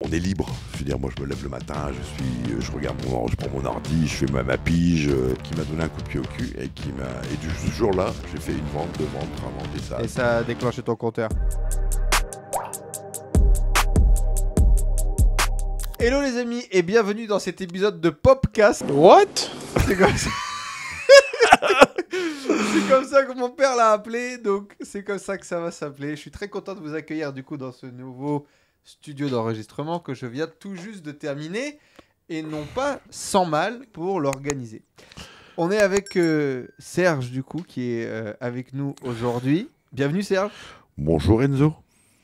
on est libre. Je veux dire, moi je me lève le matin, je regarde je prends mon ordi, je fais ma pige, qui m'a donné un coup de pied au cul et du jour-là, j'ai fait une vente, 2 ventes, 3 ventes et ça. Et ça a déclenché ton compteur. Hello les amis et bienvenue dans cet épisode de Popcast. What? C'est comme ça. C'est comme ça que mon père l'a appelé, donc c'est comme ça que ça va s'appeler. Je suis très content de vous accueillir du coup dans ce nouveau studio d'enregistrement que je viens tout juste de terminer et non pas sans mal pour l'organiser. On est avec Serge du coup qui est avec nous aujourd'hui. Bienvenue Serge. Bonjour Enzo.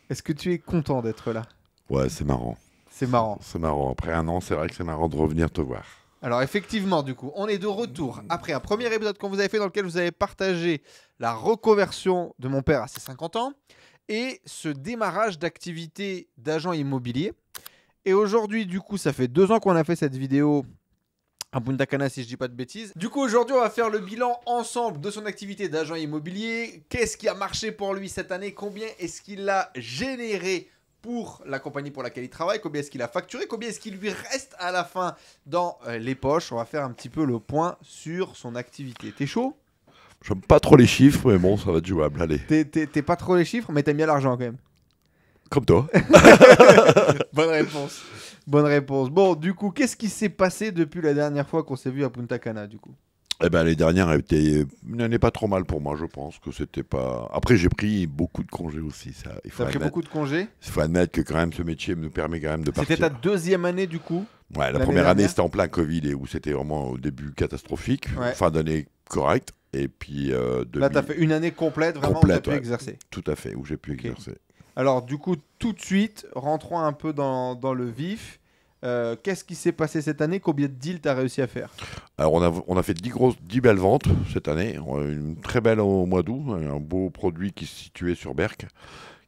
Est-ce que tu es content d'être là? Ouais, c'est marrant. C'est marrant. C'est marrant. Après un an, c'est vrai que c'est marrant de revenir te voir. Alors effectivement, du coup, on est de retour après un premier épisode qu'on vous avait fait dans lequel vous avez partagé la reconversion de mon père à ses 50 ans et ce démarrage d'activité d'agent immobilier. Et aujourd'hui, du coup, ça fait 2 ans qu'on a fait cette vidéo à Punta Cana, si je dis pas de bêtises. Du coup, aujourd'hui, on va faire le bilan ensemble de son activité d'agent immobilier. Qu'est-ce qui a marché pour lui cette année? Combien est-ce qu'il a généré pour la compagnie pour laquelle il travaille, combien est-ce qu'il a facturé, combien est-ce qu'il lui reste à la fin dans les poches. On va faire un petit peu le point sur son activité. T'es chaud? J'aime pas trop les chiffres, mais bon, ça va être jouable, allez. T'es pas trop les chiffres, mais t'aimes bien l'argent quand même. Comme toi. Bonne réponse. Bonne réponse. Bon, du coup, qu'est-ce qui s'est passé depuis la dernière fois qu'on s'est vu à Punta Cana, du coup? Eh ben, les dernières étaient une année pas trop mal pour moi, je pense que c'était pas. Après, j'ai pris beaucoup de congés aussi. Ça, T'as pris beaucoup de congés? Il faut admettre que quand même ce métier nous permet quand même de partir. C'était ta 2e année du coup? Ouais, la première année c'était en plein Covid et où c'était vraiment au début catastrophique. Ouais. Fin d'année correcte. Et puis. Là, t'as fait une année complète vraiment complète, où t'as pu exercer. Tout à fait, où j'ai pu exercer. Alors, du coup, tout de suite, rentrons un peu dans le vif. Qu'est-ce qui s'est passé cette année? Combien de deals tu as réussi à faire? Alors on a fait 10 belles ventes cette année, une très belle au mois d'août, un beau produit qui se situait sur Berck,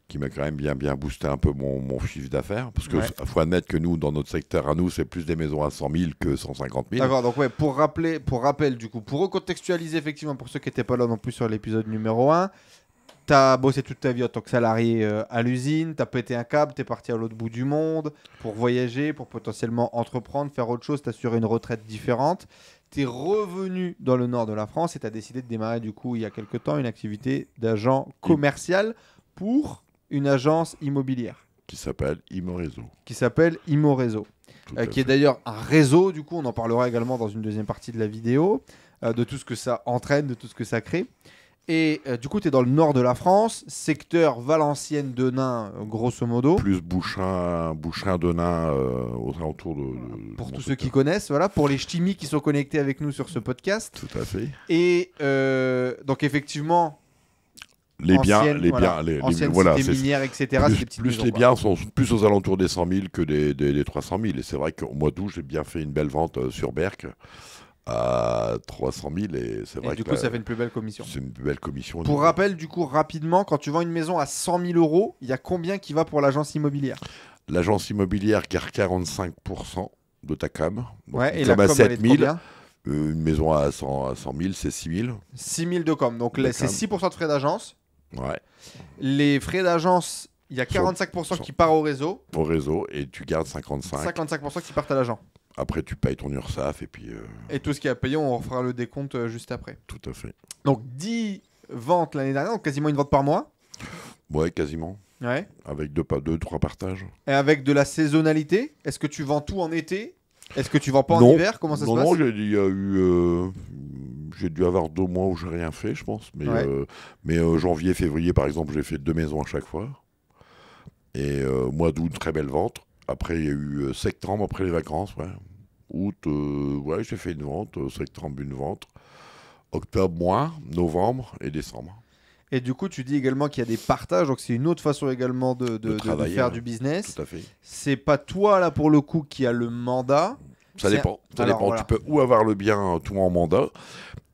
qui m'a quand même bien boosté un peu mon chiffre d'affaires, parce que faut admettre que nous, dans notre secteur à nous, c'est plus des maisons à 100 000 que 150 000. D'accord, donc ouais, pour rappel du coup, pour recontextualiser effectivement pour ceux qui n'étaient pas là non plus sur l'épisode numéro 1, t'as bossé toute ta vie en tant que salarié à l'usine, t'as pété un câble, t'es parti à l'autre bout du monde pour voyager, pour potentiellement entreprendre, faire autre chose, t'assurer une retraite différente. T'es revenu dans le nord de la France et t'as décidé de démarrer du coup il y a quelques temps une activité d'agent commercial pour une agence immobilière. Qui s'appelle Imorezo. Qui est d'ailleurs un réseau, du coup on en parlera également dans une deuxième partie de la vidéo, de tout ce que ça entraîne, de tout ce que ça crée. Et du coup, tu es dans le nord de la France, secteur Valenciennes-Denain, grosso modo. Plus Boucherin-Denain aux alentours de pour tous ceux qui connaissent, voilà, pour les ch'timis qui sont connectés avec nous sur ce podcast. Tout à fait. Et donc, effectivement, anciennes cités minières, etc. Plus les biens sont plus aux alentours des 100 000 que des 300 000. Et c'est vrai qu'au mois d'août, j'ai bien fait une belle vente sur Berck à 300 000 et c'est vrai que du coup ça fait une plus belle commission. C'est une plus belle commission. Pour rappel, du coup, rapidement, quand tu vends une maison à 100 000 euros, il y a combien qui va pour l'agence immobilière? L'agence immobilière garde 45% de ta com. Ouais, et la com, 7 000, elle est une maison à 100 000, c'est 6 000. 6 000 de com, donc c'est 6% de frais d'agence. Ouais. Les frais d'agence, il y a 45% qui part au réseau. Au réseau, et tu gardes 55%. 55% qui partent à l'agent. Après, tu payes ton URSSAF et puis... Et tout ce qui est à payer, on refera le décompte juste après. Tout à fait. Donc 10 ventes l'année dernière, donc quasiment une vente par mois. Ouais, quasiment. Ouais. Avec 2-3 partages. Et avec de la saisonnalité, est-ce que tu vends tout en été? Est-ce que tu vends pas en hiver? Comment ça se passe? Non, il y a eu... j'ai dû avoir 2 mois où j'ai rien fait, je pense. Mais janvier, février, par exemple, j'ai fait 2 maisons à chaque fois. Et mois d'août, très belle vente. Après, il y a eu septembre, après les vacances, ouais. Août, j'ai fait une vente. Septembre, une vente. Octobre, moins. Novembre et décembre. Et du coup, tu dis également qu'il y a des partages. Donc, c'est une autre façon également de faire du business. Tout à fait. C'est pas toi, là, pour le coup, qui a le mandat. Ça dépend. Voilà. Tu peux ou avoir le bien, tout en mandat,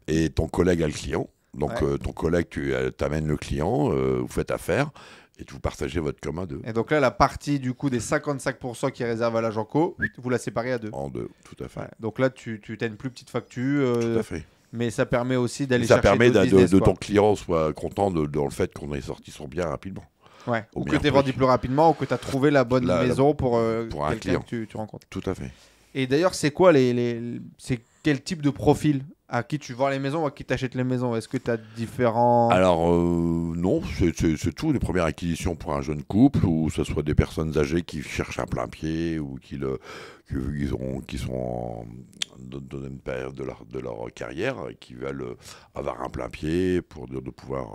et ton collègue a le client. Donc, ton collègue, tu amènes le client, vous faites affaire. Et vous partagez votre com à 2. Et donc là, la partie du coup des 55% qui est réservée à l'agent co, vous la séparez à 2. En 2, tout à fait. Ouais. Donc là, tu as une plus petite facture. Tout à fait. Mais ça permet aussi d'aller chercher d'autres business. Ça permet de ton client soit content dans le fait qu'on ait sorti son bien rapidement. Ouais. Au Ou que meilleur tu es vendu prix. plus rapidement ou que tu as trouvé la bonne maison pour un quelqu'un client. que tu rencontres. Tout à fait. Et d'ailleurs, c'est quoi c'est quel type de profil à qui tu vends les maisons ou à qui tu achètes les maisons? Est-ce que tu as différents... Alors, non, c'est tout. Les premières acquisitions pour un jeune couple, ou ce soit des personnes âgées qui cherchent un plein pied, ou qui sont dans une période de leur carrière, et qui veulent avoir un plein pied pour de pouvoir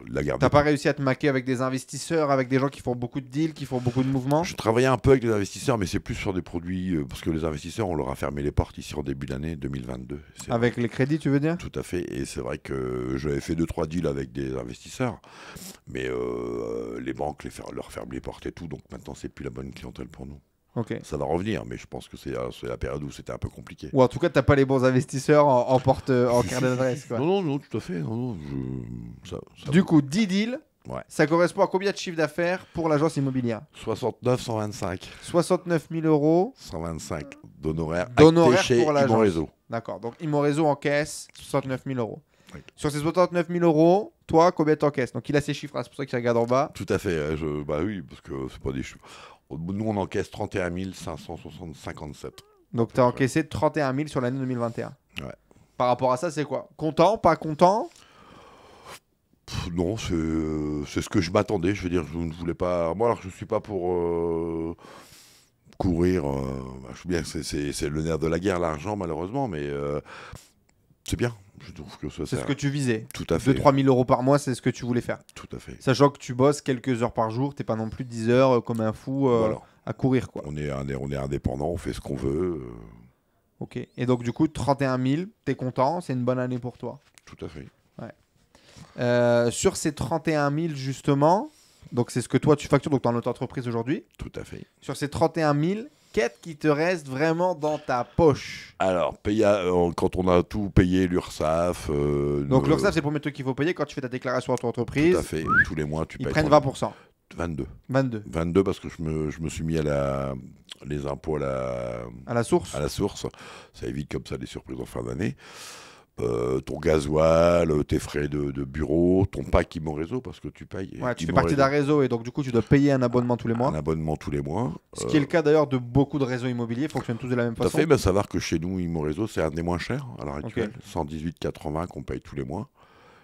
la garder. T'as pas réussi à te maquer avec des investisseurs, avec des gens qui font beaucoup de deals, qui font beaucoup de mouvements? Je travaillais un peu avec les investisseurs, mais c'est plus sur des produits, parce que les investisseurs, on leur a fermé les portes ici en début d'année 2022. Avec les crédits, tu veux dire? Tout à fait, et c'est vrai que j'avais fait 2-3 deals avec des investisseurs, mais les banques leur ferment les portes et tout, donc maintenant c'est plus la bonne clientèle pour nous. Ok. Ça va revenir, mais je pense que c'est la période où c'était un peu compliqué. Ou en tout cas, t'as pas les bons investisseurs en carnet d'adresse, quoi. Non, tout à fait. Non, Du coup, 10 deals, ouais. ça correspond à combien de chiffre d'affaires pour l'agence immobilière? 69, 125. 69 000 euros 125 d'honoraires d'honoraires actés chez pour l'agence. Imoreso. D'accord, donc Imoreso encaisse 69 000 euros. Oui. Sur ces 69 000 euros, toi, combien t'encaisses? Donc il a ses chiffres, là, c'est pour ça qu'il regarde en bas. Tout à fait. Bah oui, parce que c'est pas des chiffres. Nous, on encaisse 31 557. Donc tu as encaissé 31 000 sur l'année 2021. Ouais. Par rapport à ça, c'est quoi? Content, pas content? Non, c'est ce que je m'attendais. Je veux dire, je ne voulais pas. Moi, alors, je suis pas pour courir. Je sais bien que c'est le nerf de la guerre, l'argent, malheureusement, mais c'est bien. Je trouve que ça C'est sert. ce que tu visais. Tout à fait. 2-3 000 euros par mois, c'est ce que tu voulais faire. Tout à fait. Sachant que tu bosses quelques heures par jour, t'es pas non plus 10 heures comme un fou Voilà. à courir, quoi. On est indépendant, on fait ce qu'on veut. Ok. Et donc du coup, 31 000, t'es content, c'est une bonne année pour toi. Tout à fait. Sur ces 31 000 justement, donc c'est ce que toi tu factures donc dans notre entreprise aujourd'hui. Tout à fait. Sur ces 31 000, qu'est-ce qui te reste vraiment dans ta poche? Alors, quand on a tout payé, l'URSSAF. Donc l'URSSAF, c'est le premier truc qu'il faut payer quand tu fais ta déclaration à ton entreprise. Tout à fait. Tous les mois, tu Ils payes. prennent 20%. 22. 22. 22 parce que je me suis mis les impôts À la source. à la source. Ça évite comme ça des surprises en fin d'année. Ton gasoil, tes frais de bureau, ton pack Imoreso parce que tu payes. Ouais, tu fais Imoreso, partie d'un réseau et donc du coup tu dois payer un abonnement tous les mois. un abonnement tous les mois. Ce qui est le cas d'ailleurs de beaucoup de réseaux immobiliers, ils fonctionnent tous de la même Tout à façon. fait, ben, savoir que chez nous, Imoreso, c'est un des moins chers à l'heure actuelle. 118,80 qu'on paye tous les mois.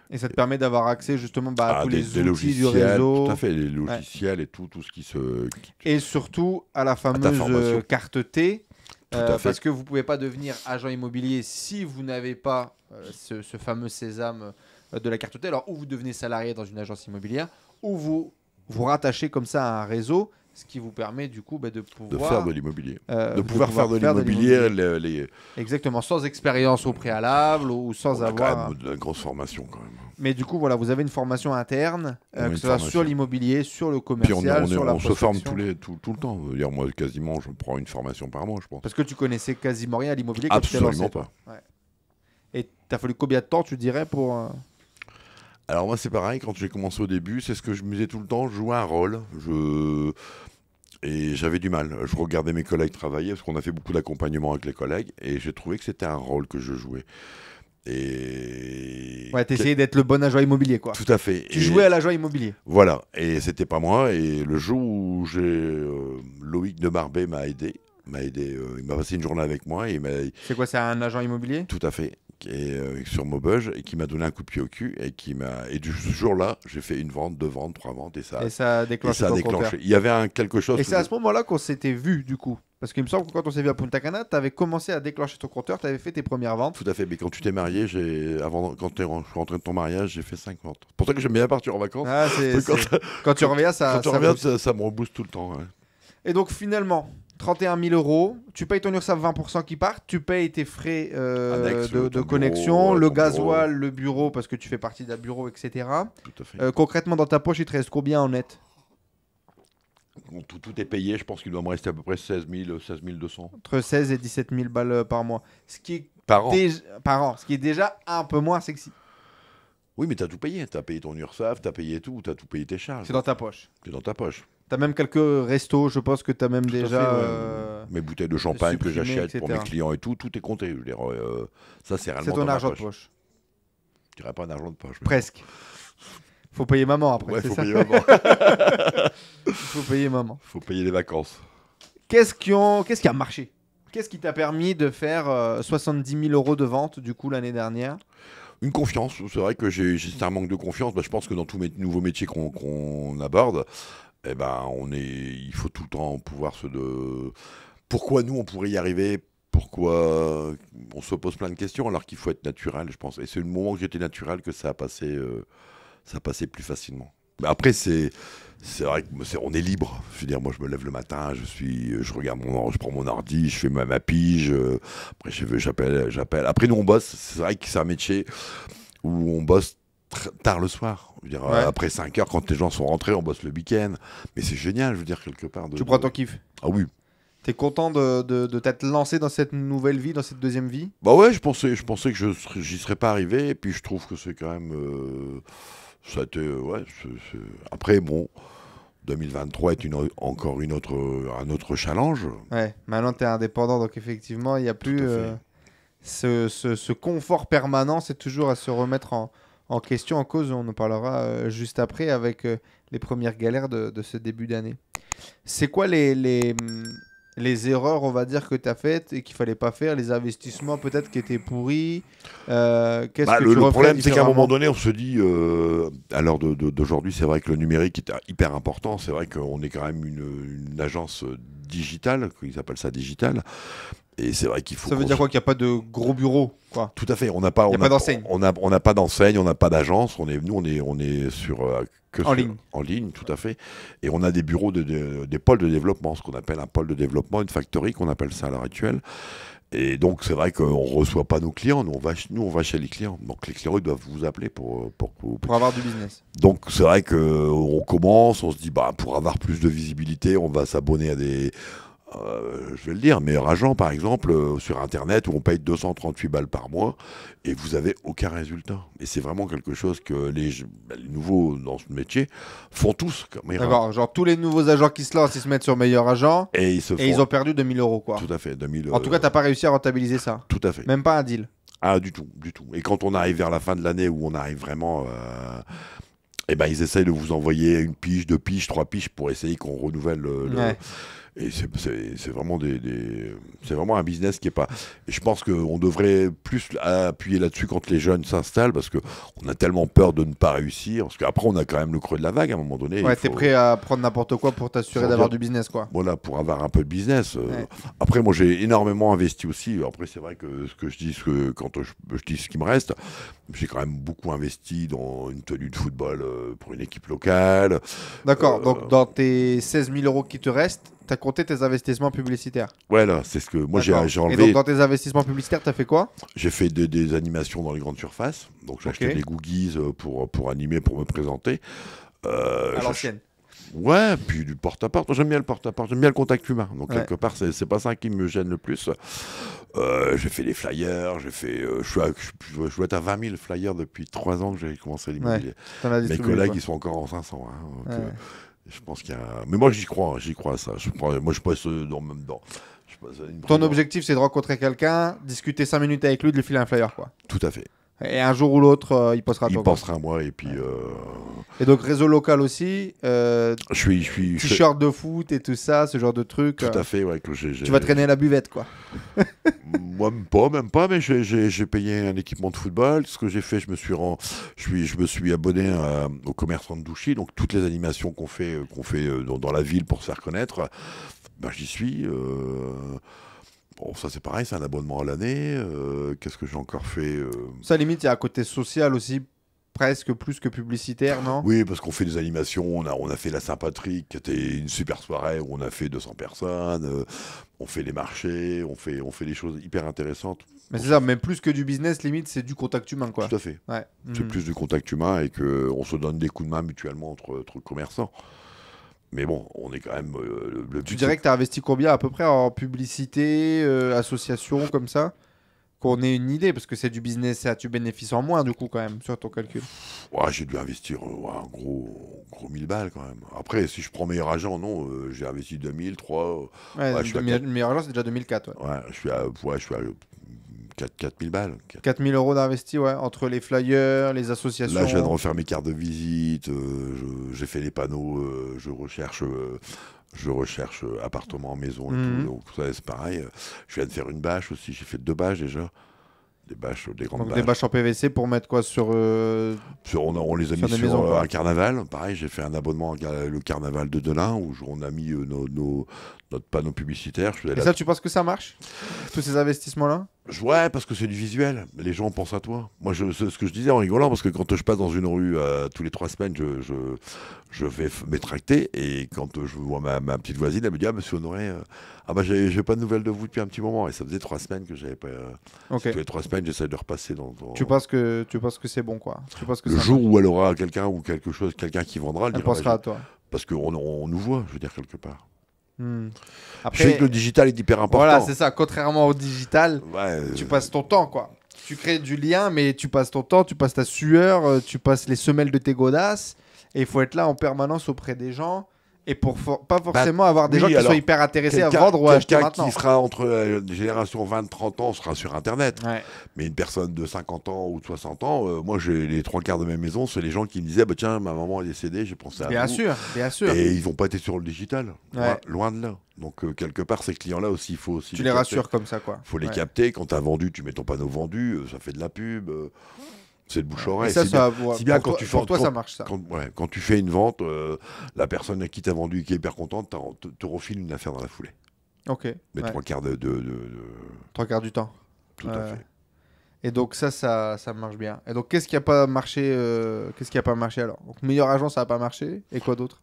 Et ça te permet d'avoir accès justement à tous les des outils du logiciels, réseau. tout à fait, les logiciels et tout ce qui se... Et surtout à la fameuse formation. carte T. Tout à fait. Parce que vous ne pouvez pas devenir agent immobilier si vous n'avez pas ce fameux sésame de la carte T. Alors, ou vous devenez salarié dans une agence immobilière, ou vous vous rattachez comme ça à un réseau, ce qui vous permet du coup de pouvoir... de faire de l'immobilier. de De pouvoir faire de l'immobilier. Exactement, sans expérience au préalable ou sans On a avoir... quand même de la grosse formation quand même. Mais du coup, voilà, vous avez une formation interne, On a que une ce soit formation. sur l'immobilier, sur le Puis commercial, sur la on se forme prospection. tout le temps. Je veux dire, moi, quasiment, je prends une formation par mois, je pense. Parce que tu connaissais quasiment rien à l'immobilier quand tu t'es Absolument lancé. pas. Ouais. Et t'as fallu combien de temps, tu dirais, pour... Alors moi, c'est pareil, quand j'ai commencé au début, c'est ce que je me disais tout le temps, je jouais un rôle. Et j'avais du mal. Je regardais mes collègues travailler, parce qu'on a fait beaucoup d'accompagnement avec les collègues, et j'ai trouvé que c'était un rôle que je jouais. Et... Ouais, t'essayais d'être le bon agent immobilier, quoi. Tout à fait. Tu jouais à l'agent immobilier. Voilà, et c'était pas moi. Et le jour où Loïc de Marbet m'a aidé, il m'a passé une journée avec moi, et C'est quoi, c'est un agent immobilier? tout à fait, sur Maubeuge, et qui m'a donné un coup de pied au cul, et du jour-là, j'ai fait une vente, 2 ventes, 3 ventes, et ça a déclenché a ton déclenché. compteur. Il y avait quelque chose. Et c'est à ce moment-là qu'on s'était vu, du coup. Parce qu'il me semble que quand on s'est vu à Punta Cana, t'avais commencé à déclencher ton compteur, t'avais fait tes premières ventes. Tout à fait, mais quand tu t'es marié, quand je suis rentré de ton mariage, j'ai fait 5 ventes. C'est pour ça que j'aime bien partir en vacances. Ah, quand tu reviens, ça booste. Ça me rebooste tout le temps. Ouais. Et donc finalement, 31 000 euros, tu payes ton URSSAF 20% qui partent, tu payes tes frais Annexes, de ton connexion, bureau, le ton gasoil, le bureau, parce que tu fais partie d'un bureau, etc. Tout à fait. Concrètement, dans ta poche, il te reste combien en net? Bon, tout est payé, je pense qu'il doit me rester à peu près 16 200. Entre 16 et 17 000 balles par mois. Ce qui est Par an. par an, ce qui est déjà un peu moins sexy. Oui, mais t'as tout payé. T'as payé ton URSSAF, t'as payé tout, t'as tout payé tes charges. C'est dans ta poche. C'est dans ta poche. T'as même quelques restos, je pense que t'as même Tout à déjà... fait, ouais. Mes bouteilles de champagne que supprimé, j'achète pour mes etc. clients et tout est compté. Je veux dire, ça, c'est réellement C'est ton dans ma argent de poche. poche. Je dirais pas un argent de poche. mais- Presque. Faut payer maman après, Ouais, c'est faut ça. payer maman. Faut payer maman. Faut payer les vacances. Qu'est-ce qui a marché? Qu'est-ce qui t'a permis de faire 70 000 euros de vente du coup l'année dernière? Une confiance. C'est vrai que c'est un manque de confiance. Bah, je pense que dans tous les nouveaux métiers qu'on aborde, eh ben, il faut tout le temps pouvoir pourquoi nous on pourrait y arriver? Pourquoi on se pose plein de questions alors qu'il faut être naturel, je pense. Et c'est le moment où j'étais naturel que ça a passé plus facilement. Mais après, c'est vrai qu'on est libre. Je veux dire, moi, je me lève le matin, je regarde je prends mon ordi, je fais ma pige. Après, j'appelle. Après, nous, on bosse. C'est vrai que c'est un métier où on bosse tard le soir. Je veux dire, Ouais. après 5 heures, quand les gens sont rentrés, on bosse le week-end. Mais c'est génial, je veux dire, quelque part. Tu prends ton kiff? Ah oui. T'es content de t'être lancé dans cette nouvelle vie, dans cette deuxième vie? Bah ouais, je pensais que j'y serais pas arrivé. Et puis, je trouve que c'est quand même... ça a été... Ouais, Après, bon... 2023 est encore un autre challenge. Ouais, maintenant tu es indépendant, donc effectivement, il n'y a plus Tout à fait. ce confort permanent, c'est toujours à se remettre en question, en cause. On en parlera juste après avec les premières galères de ce début d'année. C'est quoi les erreurs, on va dire, que tu as faites et qu'il fallait pas faire, les investissements peut-être qui étaient pourris? Qu'est-ce que tu Le referais problème, c'est qu'à un moment différemment? donné, on se dit, à l'heure d'aujourd'hui, c'est vrai que le numérique est hyper important. C'est vrai qu'on est quand même une agence digitale, ils appellent ça digital. Et c'est vrai qu'il faut. Ça veut dire quoi? Qu'il n'y a pas de gros bureaux, quoi? Tout à fait. On n'a pas, Il y a pas d'enseigne. on n'a pas d'enseigne, on n'a pas d'agence. Nous, on est En ligne. En ligne, tout à fait. Et on a des bureaux des pôles de développement, ce qu'on appelle un pôle de développement, une factory qu'on appelle ça à l'heure actuelle. Et donc, c'est vrai qu'on ne reçoit pas nos clients. Nous, on va chez les clients. Donc, les clients, ils doivent vous appeler pour Pour avoir du business. Donc, c'est vrai qu'on commence, on se dit, bah, pour avoir plus de visibilité, on va s'abonner à des... je vais le dire, meilleur agent par exemple sur internet où on paye 238 balles par mois et vous avez aucun résultat. Et c'est vraiment quelque chose que les nouveaux dans ce métier font tous. D'accord, genre tous les nouveaux agents qui se lancent, ils se mettent sur meilleur agent Et ils ont perdu 2000 euros quoi. Tout à fait. 2000, En tout cas, t'as pas réussi à rentabiliser ça. Tout à fait. Même pas un deal. Ah, du tout, du tout. Et quand on arrive vers la fin de l'année où on arrive vraiment... eh ben, ils essayent de vous envoyer une pige, 2 piges, 3 piges pour essayer qu'on renouvelle Ouais. Et c'est vraiment c'est vraiment un business qui est pas. Et je pense qu'on devrait plus appuyer là-dessus quand les jeunes s'installent parce que on a tellement peur de ne pas réussir. Parce qu'après, on a quand même le creux de la vague à un moment donné. Ouais, t'es prêt à prendre n'importe quoi pour t'assurer Faut d'avoir dire- du business quoi. Voilà, pour avoir un peu de business. Ouais. Après, moi, j'ai énormément investi aussi. Après, c'est vrai que quand je dis ce qui me reste, j'ai quand même beaucoup investi dans une tenue de football pour une équipe locale. D'accord, donc dans tes 16 000 euros qui te restent, t'as compté tes investissements publicitaires. Voilà, c'est ce que moi j'ai D'accord. Et enlevé. donc dans tes investissements publicitaires, t'as fait quoi? J'ai fait des animations dans les grandes surfaces. Donc j'ai acheté Ok. des googies pour animer, pour me présenter. À J'ai l'ancienne. Ouais, puis du porte-à-porte. J'aime bien le porte-à-porte, j'aime bien le contact humain. Donc, Ouais. quelque part, c'est pas ça qui me gêne le plus. J'ai fait des flyers, je dois être à 20 000 flyers depuis 3 ans que j'ai commencé l'immobilier. T'en as Mes distribué, collègues, quoi. ils sont encore en 500. Hein, donc, Ouais. je pense qu'il y a... Mais moi, j'y crois à ça. Moi, je passe dans... Je passe Ton objectif, c'est de rencontrer quelqu'un, discuter 5 minutes avec lui, de lui filer un flyer, quoi. Tout à fait. Et un jour ou l'autre, il postera à Il toi, quoi. pensera à moi et puis... Et donc réseau local aussi, je suis t-shirt de foot et tout ça, ce genre de truc. tout à fait, ouais. Que Tu vas traîner à la buvette, quoi. Moi, même pas, mais j'ai payé un équipement de football. Ce que j'ai fait, je me suis abonné au commerçant de Douchy. Donc, toutes les animations qu'on fait dans la ville pour se faire connaître, ben, j'y suis. Bon, ça, c'est pareil, c'est un abonnement à l'année. Qu'est-ce que j'ai encore fait Ça, limite, il y a un côté social aussi, presque plus que publicitaire, non? Oui, parce qu'on fait des animations. On a fait la Saint-Patrick, qui était une super soirée où on a fait 200 personnes. On fait les marchés, on fait des choses hyper intéressantes. Mais c'est ça, même plus que du business, limite, c'est du contact humain, quoi. Tout à fait. Ouais. C'est Mhm. plus du contact humain et qu'on se donne des coups de main mutuellement entre commerçants. Mais bon, on est quand même... le Tu but, dirais que tu as investi combien à peu près en publicité, association, comme ça? Qu'on ait une idée, parce que c'est du business, ça, tu bénéficies en moins, du coup, quand même, sur ton calcul. ouais, j'ai dû investir un gros 1000 balles quand même. Après, si je prends meilleur agent, non, j'ai investi 2000, 3... Ouais, Ouais, je suis à le meilleur agent, c'est déjà 2004. Ouais. ouais, je suis à 4 000 balles. 4 000 euros d'investi, ouais, entre les flyers, les associations. Là, je viens de refaire mes cartes de visite, j'ai fait les panneaux, je recherche appartement, maison et tout. Donc ça, c'est pareil. Je viens de faire une bâche aussi. J'ai fait 2 bâches déjà. Des bâches, des grandes Donc bâches. des bâches en PVC pour mettre quoi sur... On les a mis sur un carnaval. Pareil, j'ai fait un abonnement le carnaval de Denain où on a mis notre panneau publicitaire. Et ça, tu penses que ça marche? Tous ces investissements-là? Ouais, parce que c'est du visuel. Les gens pensent à toi. Moi, c'est ce que je disais en rigolant, parce que quand je passe dans une rue tous les 3 semaines, je vais m'étracter. Et quand je vois ma petite voisine, elle me dit: ah, monsieur Honoré, j'ai pas de nouvelles de vous depuis un petit moment. Et ça faisait 3 semaines que j'avais pas. Okay. Tous les 3 semaines, j'essaie de repasser dans. Tu penses que c'est bon, quoi? Le jour où elle aura quelqu'un ou quelque chose, quelqu'un qui vendra, elle pensera à toi. Parce qu'on nous voit, je veux dire, quelque part. Après, je sais que le digital est hyper important. Voilà, c'est ça. Contrairement au digital, tu passes ton temps, quoi. Tu crées du lien, mais tu passes ton temps, tu passes ta sueur, tu passes les semelles de tes godasses. Et il faut être là en permanence auprès des gens. Et pour pas forcément avoir des gens qui soient hyper intéressés à vendre ou à acheter maintenant. Quelqu'un qui sera entre la génération 20-30 ans sera sur Internet. Ouais. Mais une personne de 50 ans ou de 60 ans, moi, j'ai les 3 quarts de mes maisons, c'est les gens qui me disaient: tiens, ma maman est décédée, j'ai pensé à vous. Bien sûr. Et ils n'ont pas été sur le digital. Loin de là. Donc, quelque part, ces clients-là aussi, il faut aussi. Tu les rassures comme ça, quoi. Il faut les capter. Quand tu as vendu, tu mets ton panneau vendu, ça fait de la pub. C'est le bouche-oreille. C'est bien quand toi, ça marche, ça. Quand tu fais une vente, la personne à qui tu as vendu et qui est hyper contente, te refile une affaire dans la foulée. Ok. Mais 3 quarts 3 quarts du temps. Tout à fait. Et donc ça marche bien. Et donc qu'est-ce qui a pas marché alors? Donc meilleur agent, ça a pas marché. Et quoi d'autre?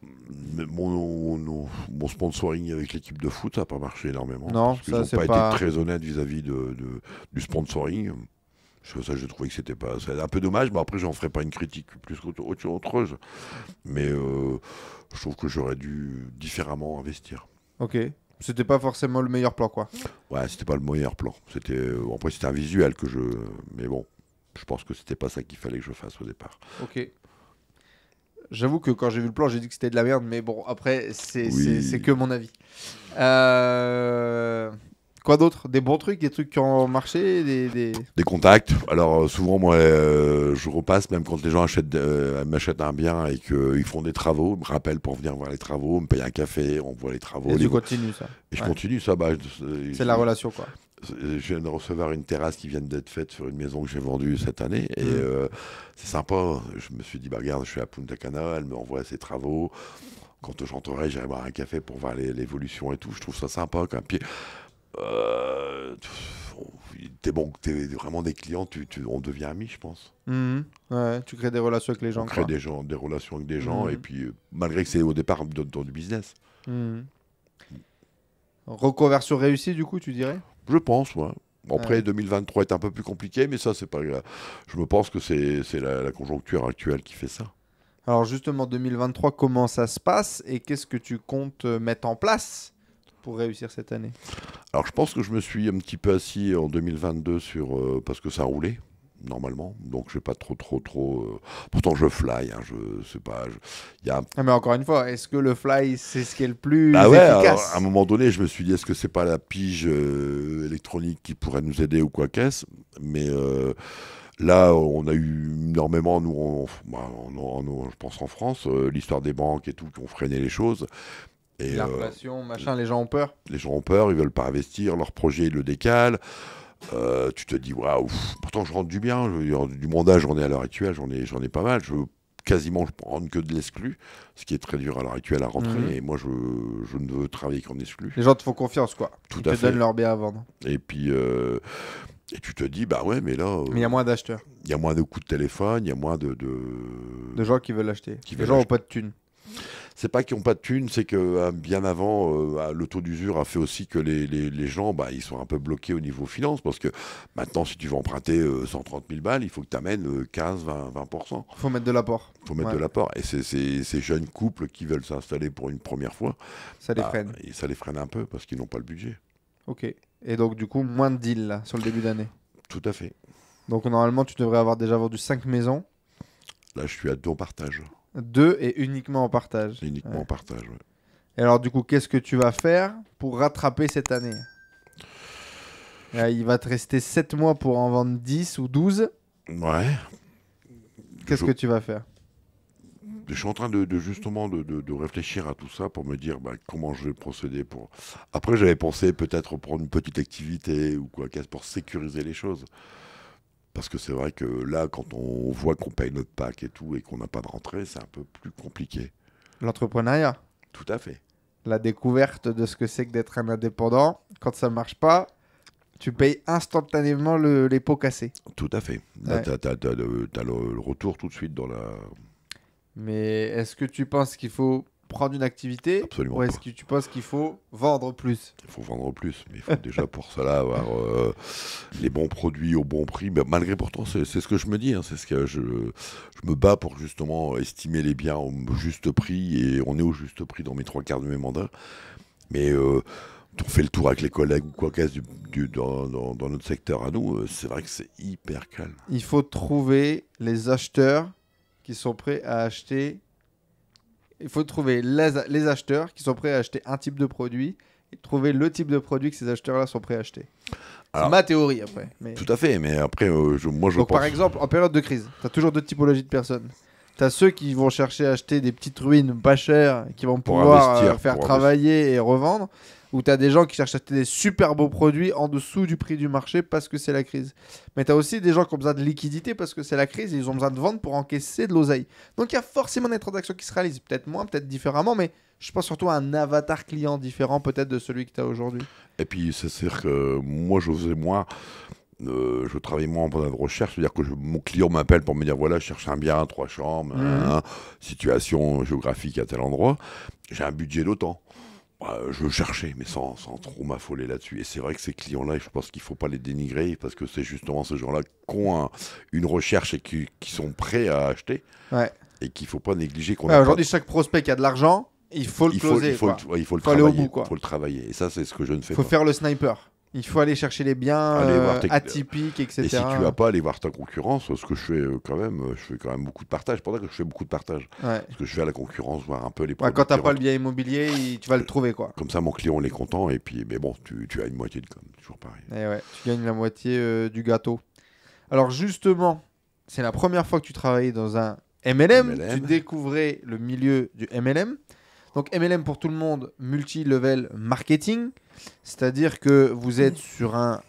Mon sponsoring avec l'équipe de foot, ça n'a pas marché énormément. Non, parce qu'ils n'ont pas été très honnêtes vis-à-vis du sponsoring. Ça, je trouvais que c'était un peu dommage, mais après, j'en ferai pas une critique plus qu'autre chose. Mais je trouve que j'aurais dû différemment investir. Ok. C'était pas forcément le meilleur plan, quoi. Ouais, c'était pas le meilleur plan. Après, c'était un visuel mais bon, je pense que c'était pas ça qu'il fallait que je fasse au départ. Ok. J'avoue que quand j'ai vu le plan, j'ai dit que c'était de la merde, mais bon, après, c'est que mon avis. Quoi d'autre? Des bons trucs, des trucs qui ont marché, des contacts. Alors souvent, moi, je repasse, même quand les gens m'achètent un bien et qu'ils font des travaux, ils me rappellent pour venir voir les travaux, me payent un café, on voit les travaux. Et tu continues ça? Et je continue ça. C'est la relation, quoi. Je viens de recevoir une terrasse qui vient d'être faite sur une maison que j'ai vendue cette année. Et c'est sympa. Je me suis dit, regarde, je suis à Punta Cana, elle me envoie ses travaux. Quand j'entrerai, j'irai boire un café pour voir l'évolution et tout. Je trouve ça sympa. T'es vraiment des clients, on devient amis, je pense. Ouais, tu crées des relations avec les gens. On crée des relations avec des gens, et puis malgré que c'est au départ dans du business. Reconversion réussie, du coup, tu dirais? Je pense, ouais. Après, 2023 est un peu plus compliqué, mais ça, c'est pas grave. Je me pense que c'est la conjoncture actuelle qui fait ça. Alors justement, 2023, comment ça se passe et qu'est-ce que tu comptes mettre en place pour réussir cette année? Alors je pense que je me suis un petit peu assis en 2022 parce que ça roulait normalement, donc je n'ai pas trop. Pourtant je fly, hein, je sais pas. Mais encore une fois, est-ce que le fly c'est ce qui est le plus efficace? Alors, à un moment donné, je me suis dit, est-ce que c'est pas la pige électronique qui pourrait nous aider ou quoi qu'est-ce? Mais là, on a eu énormément, je pense en France, l'histoire des banques et tout, qui ont freiné les choses. Et l'inflation, les gens ont peur. Les gens ont peur, ils veulent pas investir, leur projet ils le décalent. Tu te dis, waouh, pourtant je rentre du bien, du montage j'en ai à l'heure actuelle, j'en ai pas mal. Je prendre que de l'exclu, ce qui est très dur à l'heure actuelle à rentrer. Et moi, je ne veux travailler qu'en exclu. Les gens te font confiance, quoi. Tout à fait. Ils te donnent leur bien à vendre. Et puis, et tu te dis, bah ouais, mais là. Mais il y a moins d'acheteurs. Il y a moins de coups de téléphone, il y a moins de gens qui veulent acheter. Les gens n'ont pas de thunes. C'est pas qu'ils n'ont pas de thunes, c'est que bien avant, le taux d'usure a fait aussi que les gens, ils sont un peu bloqués au niveau finance, parce que maintenant, si tu veux emprunter 130 000 balles, il faut que tu amènes 15, 20%. Il faut mettre de l'apport. Il faut mettre de l'apport. Et ces jeunes couples qui veulent s'installer pour une première fois, ça les freine. Et ça les freine un peu, parce qu'ils n'ont pas le budget. Ok. Et donc, du coup, moins de deals là, sur le début d'année. Tout à fait. Donc, normalement, tu devrais avoir déjà vendu 5 maisons. Là, je suis à 2 en partage. 2 et uniquement en partage. Uniquement en partage, ouais. Et alors, du coup, qu'est-ce que tu vas faire pour rattraper cette année? Il va te rester 7 mois pour en vendre 10 ou 12. Ouais. Qu'est-ce que tu vas faire? Je suis en train justement de réfléchir à tout ça pour me dire comment je vais procéder pour. Après, j'avais pensé peut-être prendre une petite activité ou quoi qu'est-ce pour sécuriser les choses. Parce que c'est vrai que là, quand on voit qu'on paye notre pack et tout et qu'on n'a pas de rentrée, c'est un peu plus compliqué. L'entrepreneuriat. Tout à fait. La découverte de ce que c'est que d'être un indépendant. Quand ça marche pas, tu payes instantanément les pots cassés. Tout à fait. Là, t'as le retour tout de suite dans la. Mais est-ce que tu penses qu'il faut prendre une activité? Absolument ou est-ce que tu penses qu'il faut vendre plus? Il faut vendre plus, mais il faut déjà pour cela avoir les bons produits au bon prix. Mais malgré pourtant, c'est ce que je me dis. Hein, c'est ce que je me bats pour justement estimer les biens au juste prix et on est au juste prix dans mes 3/4 de mes mandats. Mais on fait le tour avec les collègues ou quoi qu'est-ce dans notre secteur à nous, c'est vrai que c'est hyper calme. Il faut trouver les acheteurs qui sont prêts à acheter. Il faut trouver les acheteurs qui sont prêts à acheter un type de produit et trouver le type de produit que ces acheteurs-là sont prêts à acheter. C'est ma théorie après. Mais... Tout à fait, mais après, moi je Donc, pense... par exemple, en période de crise, tu as toujours deux typologies de personnes. Tu as ceux qui vont chercher à acheter des petites ruines pas chères qui vont pouvoir faire travailler et revendre. Ou tu as des gens qui cherchent à acheter des super beaux produits en dessous du prix du marché parce que c'est la crise. Mais tu as aussi des gens qui ont besoin de liquidité parce que c'est la crise et ils ont besoin de vendre pour encaisser de l'oseille. Donc il y a forcément des transactions qui se réalisent, peut-être moins, peut-être différemment, mais je pense surtout à un avatar client différent peut-être de celui que tu as aujourd'hui. Et puis c'est sûr que moi je travaille moins en pendant de recherche, c'est-à-dire que mon client m'appelle pour me dire voilà, je cherche un bien, 3 chambres, situation géographique à tel endroit, j'ai un budget d'autant. Je cherchais, mais sans trop m'affoler là-dessus. Et c'est vrai que ces clients-là, je pense qu'il ne faut pas les dénigrer parce que c'est justement ces gens-là qui ont une recherche et qui sont prêts à acheter. Ouais. Et qu'il ne faut pas négliger. Aujourd'hui, chaque prospect qui a de l'argent, il faut le closer. Il faut le travailler. Il faut le travailler. Et ça, c'est ce que je ne fais pas. Il faut faire le sniper. Il faut aller chercher les biens atypiques, etc. Et si tu vas pas aller voir ta concurrence, ce que je fais quand même, beaucoup de partage. C'est pour ça que je fais beaucoup de partage. Ouais. Parce que je vais à la concurrence, voir un peu les produits. Quand tu n'as pas le bien immobilier, tu vas le trouver, quoi. Comme ça, mon client, il est content. Et puis, mais bon, tu as une moitié de com, toujours pareil. Et ouais, tu gagnes la moitié du gâteau. Alors justement, c'est la première fois que tu travaillais dans un MLM. Tu découvrais le milieu du MLM. Donc MLM pour tout le monde, multi-level marketing. C'est-à-dire que vous êtes sur un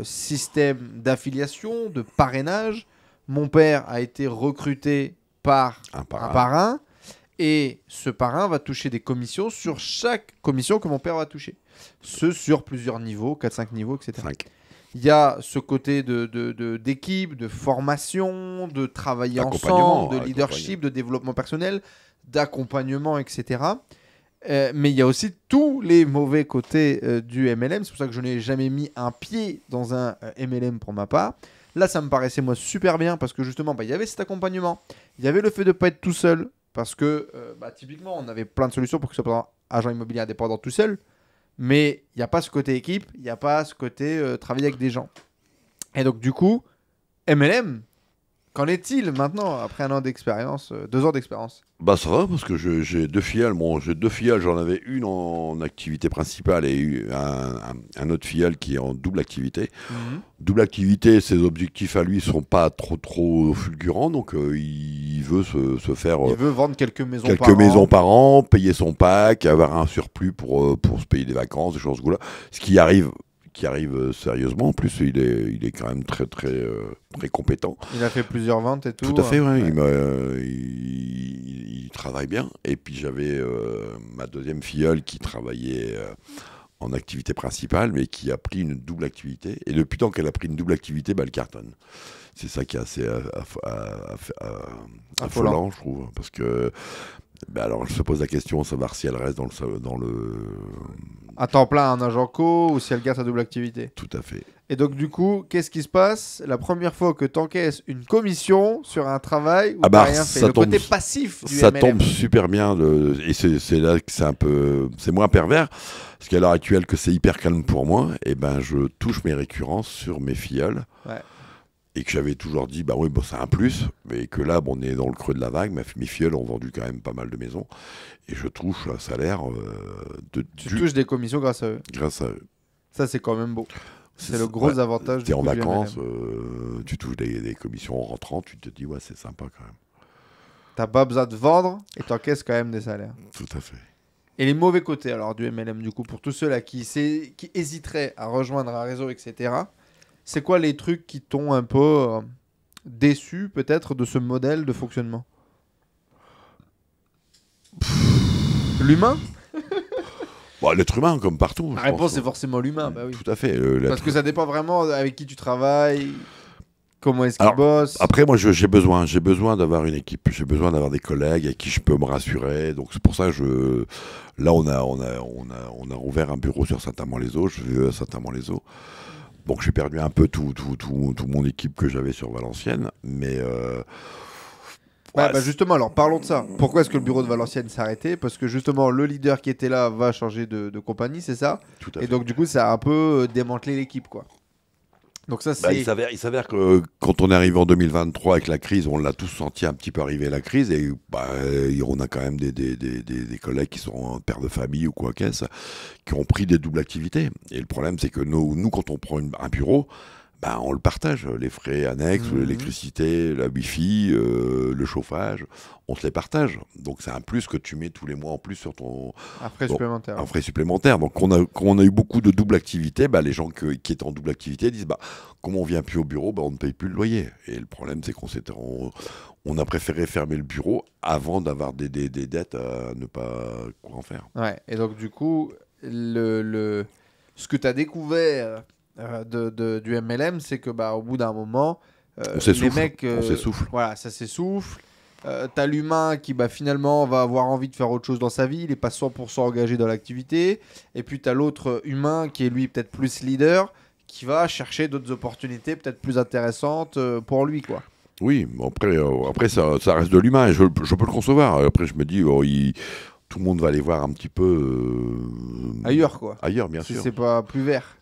système d'affiliation, de parrainage. Mon père a été recruté par un parrain. Et ce parrain va toucher des commissions sur chaque commission que mon père va toucher. Ce sur plusieurs niveaux, 4-5 niveaux, etc. 5. Il y a ce côté d'équipe, de formation, de travailler ensemble, de leadership, de développement personnel, d'accompagnement, etc. Mais il y a aussi tous les mauvais côtés du MLM. C'est pour ça que je n'ai jamais mis un pied dans un MLM pour ma part. Là, ça me paraissait moi super bien parce que justement, il y avait cet accompagnement. Il y avait le fait de ne pas être tout seul parce que typiquement, on avait plein de solutions pour que ce soit agent immobilier indépendant tout seul. Mais il n'y a pas ce côté équipe, il n'y a pas ce côté travailler avec des gens. Et donc du coup, MLM, qu'en est-il maintenant après 1 an d'expérience, 2 ans d'expérience? Ça va parce que j'ai 2 filiales. Bon, j'ai 2 filiales, j'en avais une en activité principale et un autre filiale qui est en double activité. Double activité, ses objectifs à lui sont pas trop fulgurants, donc il veut se faire... il veut vendre quelques maisons par an, payer son pack, avoir un surplus pour se payer des vacances, des choses comme ça. Ce qui arrive sérieusement. En plus, il est quand même très compétent. Il a fait plusieurs ventes et tout. Tout à fait, ouais. Il travaille bien. Et puis j'avais ma deuxième filleule qui travaillait en activité principale, mais qui a pris une double activité. Et depuis tant qu'elle a pris une double activité, elle cartonne. C'est ça qui est assez affolant, je trouve. Parce que alors, je se pose la question de savoir si elle reste dans le... À temps plein, un agent co, ou si elle garde sa double activité. Tout à fait. Et donc, du coup, qu'est-ce qui se passe la première fois que tu encaisses une commission sur un travail où tu n'as rien fait? Le côté passif du MLM. Ça tombe super bien. Et c'est là que c'est moins pervers. Parce qu'à l'heure actuelle, que c'est hyper calme pour moi, et je touche mes récurrences sur mes filleuls. Ouais. Et que j'avais toujours dit, c'est un plus, mais que là, on est dans le creux de la vague. Mes filleuls ont vendu quand même pas mal de maisons. Et je touche un salaire Tu touches des commissions grâce à eux. Grâce à eux. Ça, c'est quand même beau. C'est le gros avantage du coup. T'es en du vacances, MLM. tu touches des commissions en rentrant, tu te dis, ouais, c'est sympa quand même. T'as pas besoin de vendre et t'encaisses quand même des salaires. Tout à fait. Et les mauvais côtés alors du MLM, du coup, pour tous ceux-là qui hésiteraient à rejoindre un réseau, etc., c'est quoi les trucs qui t'ont un peu déçu, peut-être, de ce modèle de fonctionnement? L'humain? Bon, l'être humain, comme partout. La je réponse, pense. c'est forcément l'humain, bah oui. Tout à fait. Parce que ça dépend vraiment avec qui tu travailles, comment est-ce qu'il Alors, bosse. Après, moi, j'ai besoin d'avoir une équipe, j'ai besoin d'avoir des collègues avec qui je peux me rassurer. Donc c'est pour ça que là, on a ouvert un bureau sur Saint-Amand-les-Eaux. Je vais à Saint-Amand-les-Eaux. Donc j'ai perdu un peu tout mon équipe que j'avais sur Valenciennes, mais Ouais, ouais, bah justement, alors parlons de ça. Pourquoi est-ce que le bureau de Valenciennes s'est arrêté? Parce que justement, le leader qui était là va changer de compagnie, c'est ça? tout à Et fait. donc, du coup, ça a un peu démantelé l'équipe, quoi. Donc, ça, Bah, c'est. il s'avère que quand on est arrivé en 2023 avec la crise, on l'a tous senti un petit peu arriver la crise et bah, on a quand même des collègues qui sont pères de famille ou quoi qu'est-ce, qui ont pris des doubles activités. Et le problème, c'est que nous quand on prend un bureau, bah, on le partage. Les frais annexes, Mhm. l'électricité, la wifi, le chauffage, on se les partage. Donc c'est un plus que tu mets tous les mois en plus sur ton, Un frais bon, supplémentaire. un frais supplémentaire. Donc, quand on a eu beaucoup de double activité, bah, les gens qui étaient en double activité disent bah, comme on vient plus au bureau, bah, on ne paye plus le loyer. Et le problème, c'est on a préféré fermer le bureau avant d'avoir des dettes à ne pas quoi en faire. Ouais. Et donc, du coup, ce que tu as découvert du MLM, c'est que bah, au bout d'un moment, On les s'essouffle. mecs. On s'essouffle. Voilà, ça s'essouffle. T'as l'humain qui bah, finalement va avoir envie de faire autre chose dans sa vie, il n'est pas 100% engagé dans l'activité. Et puis t'as l'autre humain qui est lui peut-être plus leader, qui va chercher d'autres opportunités peut-être plus intéressantes pour lui, quoi. Oui, bon, après ça reste de l'humain et je peux le concevoir. Après, je me dis, tout le monde va aller voir un petit peu Ailleurs, quoi. ailleurs, bien Si sûr. c'est pas plus vert.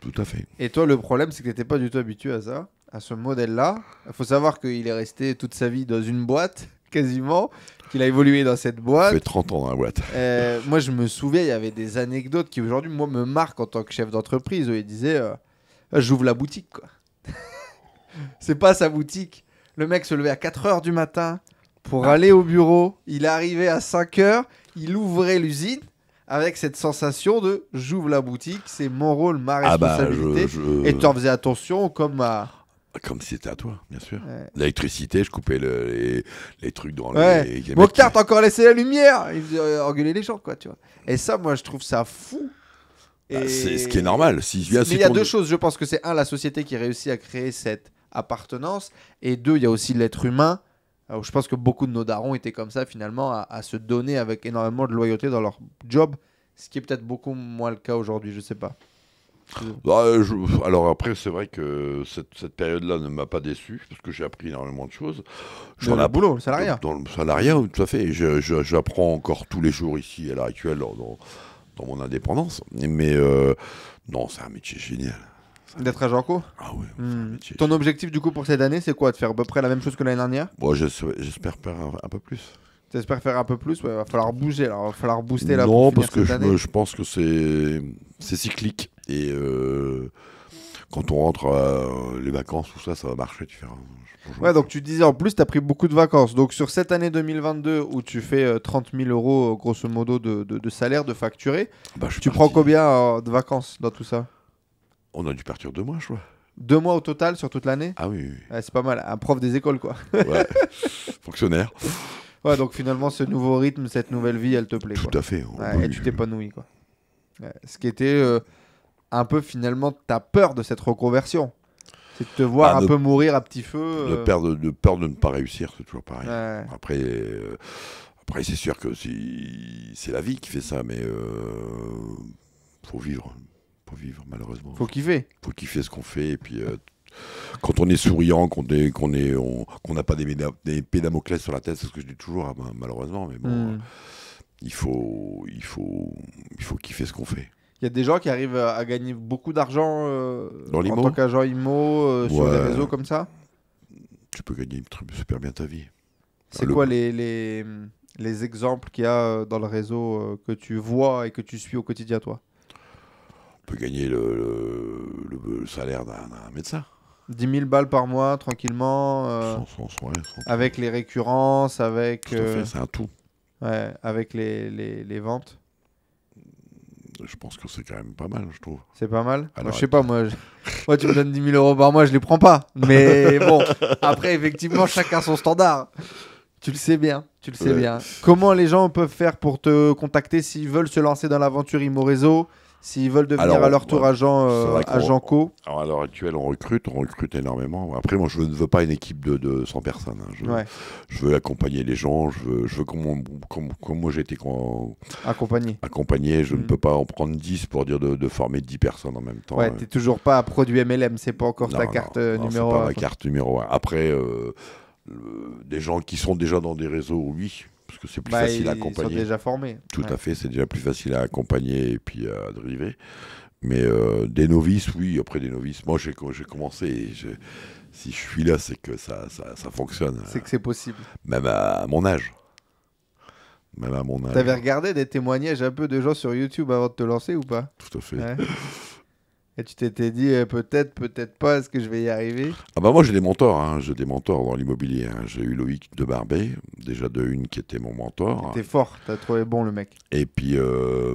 Tout à fait. Et toi, le problème, c'est que t'étais pas du tout habitué à ça, à ce modèle-là. Il faut savoir qu'il est resté toute sa vie dans une boîte, quasiment, qu'il a évolué dans cette Ça boîte. fait 30 ans dans la boîte. Moi, je me souviens, il y avait des anecdotes qui aujourd'hui, moi, me marquent en tant que chef d'entreprise. Où il disait j'ouvre la boutique, quoi. C'est pas sa boutique. Le mec se levait à 4 heures du matin pour aller au bureau. Il arrivait à 5 heures. Il ouvrait l'usine avec cette sensation de j'ouvre la boutique, c'est mon rôle, ma Ah bah, responsabilité. Et tu en faisais attention comme à. Comme si c'était à toi, bien sûr. Ouais. L'électricité, je coupais les trucs dans Ouais. les Mokhtar, t'as encore laissé la lumière. Il faisait engueuler les gens, quoi, tu vois. Et ça, moi, je trouve ça fou. C'est ce qui est normal. Si, Mais il y a deux choses. Je pense que c'est la société qui réussit à créer cette appartenance. Et deux, il y a aussi l'être humain. Où je pense que beaucoup de nos darons étaient comme ça, finalement, à se donner avec énormément de loyauté dans leur job. Ce qui est peut-être beaucoup moins le cas aujourd'hui, je sais pas. Alors après, c'est vrai que cette période-là ne m'a pas déçu, parce que j'ai appris énormément de choses. Le boulot, le salariat. Dans le salariat, tout à fait. J'apprends encore tous les jours ici, à l'heure actuelle, dans mon indépendance. Mais non, c'est un métier génial. D'être agent co. Ah oui, c'est un métier Ton objectif, du coup, pour cette année, c'est quoi? De faire à peu près la même chose que l'année dernière? Bon, j'espère faire un peu plus. T'espères faire un peu plus? Ouais, va falloir bouger, alors. Va falloir booster là. Non, pour parce que finir cette année. je pense que c'est cyclique. Et quand on rentre les vacances, tout ça, ça va marcher. Tu verras. Ouais, donc tu disais en plus, tu as pris beaucoup de vacances. Donc sur cette année 2022 où tu fais 30 000 euros grosso modo de salaire, de facturé, Bah, je suis tu parti. prends combien de vacances dans tout ça? On a dû partir 2 mois, je crois. 2 mois au total sur toute l'année? Ah oui, Ouais, c'est pas mal. Un prof des écoles, quoi. oui. Ouais. Fonctionnaire. Ouais, donc finalement, ce nouveau rythme, cette nouvelle vie, elle te plaît. Tout Quoi. à fait. Ouais, Oui, et tu t'épanouis, quoi. Ouais, ce qui était un peu finalement ta peur de cette reconversion. C'est de te voir un peu mourir à petit feu. de peur de ne pas réussir, c'est toujours pareil. Ouais. Après, c'est sûr que c'est la vie qui fait ça, mais faut vivre. Faut vivre, malheureusement. Faut kiffer. Faut kiffer ce qu'on fait. Et puis, quand on est souriant, qu'on n'a pas des épées Damoclès sur la tête, c'est ce que je dis toujours, hein, malheureusement. Mais bon, il faut kiffer ce qu'on fait. Il y a des gens qui arrivent à gagner beaucoup d'argent Dans en l'IMO tant qu'agent IMO sur des Ouais. réseaux comme ça. Tu peux gagner super bien ta vie. C'est quoi les exemples qu'il y a dans le réseau que tu vois et que tu suis au quotidien, toi? On peut gagner le salaire d'un médecin. 10 000 balles par mois, tranquillement, Ouais, avec les récurrences, avec, tout à fait, c'est un tout. ouais, avec les ventes. Je pense que c'est quand même pas mal, je trouve. C'est pas mal. Alors, Moi, je sais pas, moi, tu me donnes 10 000 euros par mois, je les prends pas. Mais bon, après, effectivement, chacun son standard. Tu le sais bien, tu le sais bien. Comment les gens peuvent faire pour te contacter s'ils veulent se lancer dans l'aventure Imo-Réseau, s'ils veulent devenir à leur tour agent co? Alors, à l'heure actuelle, on recrute énormément. Après, moi, je ne veux pas une équipe de 100 personnes. Hein. Je veux accompagner les gens. Je veux comme moi, j'ai été accompagné. Je ne peux pas en prendre 10 pour dire de former 10 personnes en même temps. Ouais, t'es toujours pas produit MLM, c'est pas encore ta carte numéro 1. C'est pas ma carte numéro 1. Après, des gens qui sont déjà dans des réseaux, oui. Parce que c'est plus facile à accompagner. Ils sont déjà formés. Tout à fait, c'est déjà plus facile à accompagner et puis à driver. Mais des novices, oui, après des novices. Moi, j'ai commencé, et si je suis là, c'est que ça fonctionne. C'est que c'est possible. Même à mon âge. T'avais regardé des témoignages un peu de gens sur YouTube avant de te lancer ou pas? Tout à fait. Ouais. Et tu t'étais dit peut-être pas, est-ce que je vais y arriver? Ah bah moi j'ai des mentors, hein. J'ai des mentors dans l'immobilier. Hein. J'ai eu Loïc de Barbet, déjà de une qui était mon mentor. T'es fort, t'as trouvé bon le mec. Et puis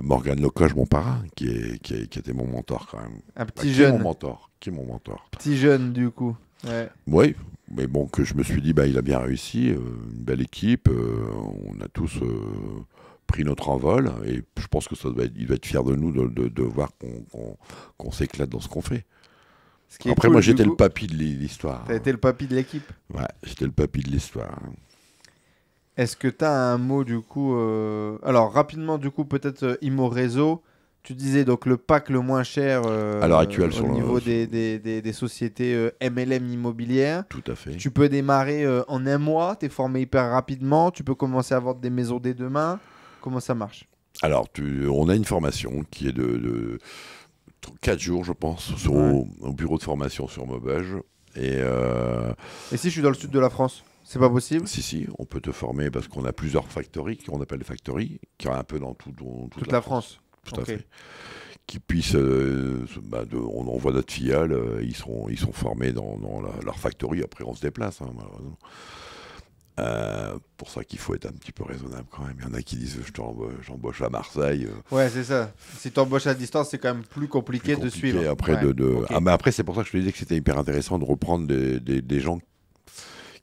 Morgane Locoche, mon parrain, qui était mon mentor quand même. Un petit jeune. Qui est mon mentor. Petit jeune du coup. Ouais. Oui, mais bon, que je me suis dit, il a bien réussi, une belle équipe, on a tous pris notre envol, et je pense que il va être fier de nous de voir qu'on s'éclate dans ce qu'on fait. Après, moi, j'étais le papy de l'histoire. T'as été le papy de l'équipe? Ouais, j'étais le papy de l'histoire. Est-ce que t'as un mot du coup Alors, rapidement, du coup, peut-être Imo-Réseau. Tu disais donc le pack le moins cher à l'heure actuelle au niveau des sociétés MLM immobilières. Tout à fait. Tu peux démarrer en un mois, tu es formé hyper rapidement, tu peux commencer à vendre des maisons dès demain. Comment ça marche? Alors, on a une formation qui est de 4 jours, je pense, au bureau de formation sur Maubeuge. Et si je suis dans le sud de la France, c'est pas possible? Si, on peut te former parce qu'on a plusieurs factories, qu'on appelle des factories, qui sont un peu dans toute la France. Tout à fait. Qui puissent, on envoie notre filiale, ils sont formés dans leur factory. Après, on se déplace, hein, malheureusement. Pour ça qu'il faut être un petit peu raisonnable quand même. Il y en a qui disent j'embauche à Marseille. Ouais, c'est ça. Si tu embauches à distance, c'est quand même plus compliqué de suivre. Après, mais après, c'est pour ça que je te disais que c'était hyper intéressant de reprendre des gens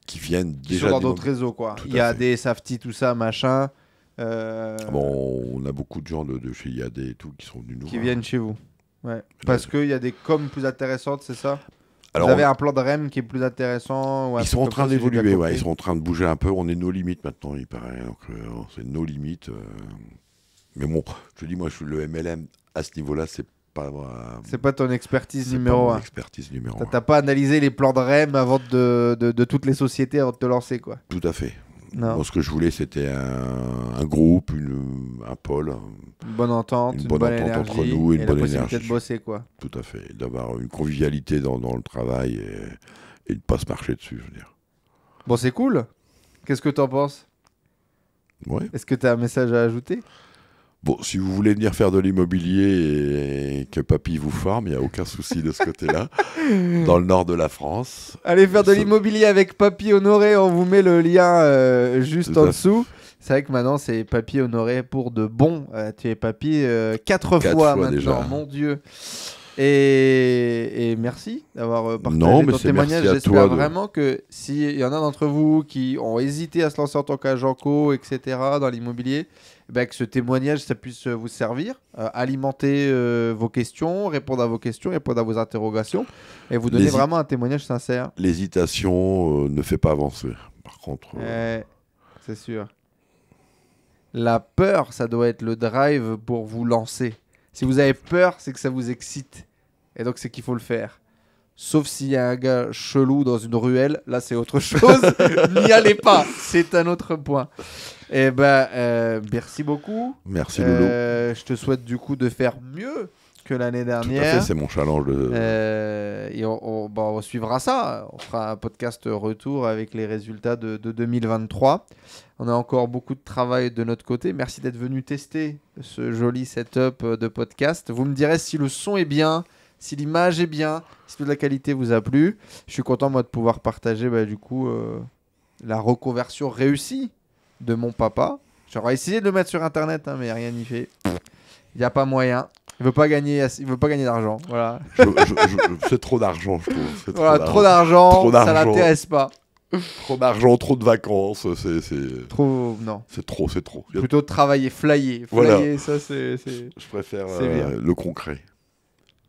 qui viennent déjà sont dans d'autres réseaux, quoi. Il y a des Safety, tout ça, machin. On a beaucoup de gens de chez IAD et tout qui sont venus nous qui viennent chez vous. Ouais. Parce qu'il y a des coms plus intéressantes, c'est ça? Alors, vous avez un plan de REM qui est plus intéressant? Ils sont en train d'évoluer, ils sont en train de bouger un peu. On est nos limites maintenant, il paraît. Donc, c'est nos limites. Mais bon, je te dis, moi, le MLM, à ce niveau-là, c'est pas... c'est pas ton expertise numéro 1. T'as pas analysé les plans de REM avant de toutes les sociétés avant de te lancer, quoi. Tout à fait. Non. Moi, ce que je voulais, c'était un groupe, un pôle. Une bonne entente, une bonne entente énergie, entre nous et une bonne la possibilité énergie. de bosser, quoi. Tout à fait. D'avoir une convivialité dans le travail et de ne pas se marcher dessus, je veux dire. Bon, c'est cool. Qu'est-ce que t'en penses? Ouais. Est-ce que tu as un message à ajouter? Bon, si vous voulez venir faire de l'immobilier et que papy vous forme, il n'y a aucun souci de ce côté-là. Dans le nord de la France. Allez faire de l'immobilier avec Papy Honoré, on vous met le lien juste en dessous. C'est vrai que maintenant, c'est Papy Honoré pour de bon. Tu es Papy 4 fois maintenant, déjà. Mon Dieu. Et merci d'avoir partagé ton témoignage. J'espère vraiment que s'il y en a d'entre vous qui ont hésité à se lancer en tant qu'agent co, etc., dans l'immobilier, que ce témoignage, ça puisse vous servir, alimenter vos questions, répondre à vos questions, répondre à vos interrogations, et vous donner vraiment un témoignage sincère. L'hésitation ne fait pas avancer, par contre. C'est sûr. La peur, ça doit être le drive pour vous lancer. Si vous avez peur, c'est que ça vous excite. Et donc, c'est qu'il faut le faire. Sauf s'il y a un gars chelou dans une ruelle, là, c'est autre chose. N'y allez pas. C'est un autre point. Et merci beaucoup. Merci, Loulou. Je te souhaite du coup de faire mieux que l'année dernière. Tout à fait, c'est mon challenge. Et on suivra ça. On fera un podcast retour avec les résultats de 2023. On a encore beaucoup de travail de notre côté. Merci d'être venu tester ce joli setup de podcast. Vous me direz si le son est bien, si l'image est bien, si toute la qualité vous a plu. Je suis content moi de pouvoir partager du coup la reconversion réussie de mon papa. J'aurais essayé de le mettre sur internet, hein, mais rien n'y fait. Il n'y a pas moyen. Il veut pas gagner d'argent. Voilà. C'est trop d'argent, je trouve. Voilà, trop d'argent, ça l'intéresse pas. Trop d'argent, trop de vacances, Trop, non. C'est trop. Plutôt travailler, flyer. Voilà. Ça c'est. Je préfère bien. le concret.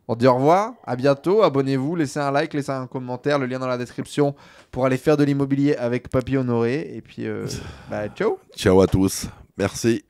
On dit au revoir, à bientôt, abonnez-vous, laissez un like, laissez un commentaire, le lien dans la description pour aller faire de l'immobilier avec Papy Honoré. Et puis, ciao. Ciao à tous, merci.